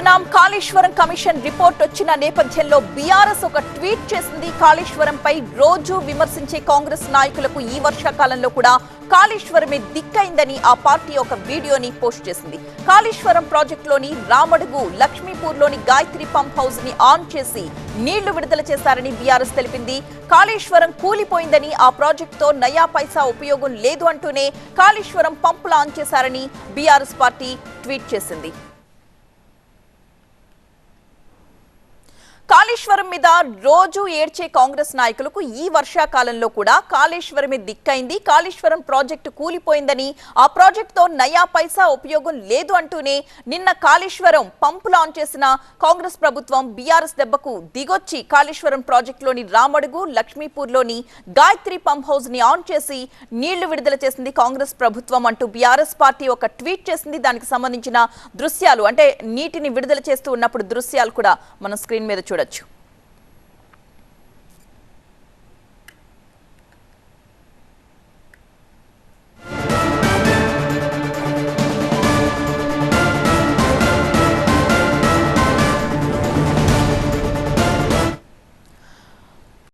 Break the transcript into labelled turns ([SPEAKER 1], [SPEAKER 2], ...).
[SPEAKER 1] చూస్తున్నాం. Kaleshwaram commission report వచ్చిన నేపథ్యంలో బీఆర్ఎస్ ఒక ట్వీట్ చేసింది. కాళేశ్వరంపై రోజు విమర్శించే కాంగ్రెస్ నాయకులకు ఈ వర్షాకాలంలో కూడా కాళేశ్వరమే దిక్కైందని ఆ పార్టీ ఒక వీడియోని పోస్ట్ చేసింది. కాళేశ్వరం ప్రాజెక్టులోని రామడుగు, లక్ష్మీపూర్లోని గాయత్రి పంప్ హౌస్ ని ఆన్ చేసి నీళ్లు విడుదల చేశారని బీఆర్ఎస్ తెలిపింది. కాళేశ్వరం కూలిపోయిందని, ఆ ప్రాజెక్టుతో నయా పైసా ఉపయోగం లేదు అంటూనే కాళేశ్వరం పంపులు ఆన్ చేశారని బీఆర్ఎస్ పార్టీ ట్వీట్ చేసింది. కాళేశ్వరం మీద రోజు ఏడ్చే కాంగ్రెస్ నాయకులకు ఈ వర్షాకాలంలో కూడా కాళేశ్వరమే దిక్కైంది, కాళేశ్వరం ప్రాజెక్టు కూలిపోయిందని, ఆ ప్రాజెక్టుతో నయా పైసా ఉపయోగం లేదు అంటూనే నిన్న కాళేశ్వరం పంపులు ఆన్ చేసిన కాంగ్రెస్ ప్రభుత్వం బీఆర్ఎస్ దెబ్బకు దిగొచ్చి కాళేశ్వరం ప్రాజెక్టులోని రామడుగు, లక్ష్మీపూర్లోని గాయత్రి పంప్ హౌస్ ని ఆన్ చేసి నీళ్లు విడుదల చేసింది కాంగ్రెస్ ప్రభుత్వం అంటూ బీఆర్ఎస్ పార్టీ ఒక ట్వీట్ చేసింది. దానికి సంబంధించిన దృశ్యాలు, అంటే నీటిని విడుదల చేస్తూ ఉన్నప్పుడు దృశ్యాలు కూడా మనం స్క్రీన్ మీద చూడొచ్చు.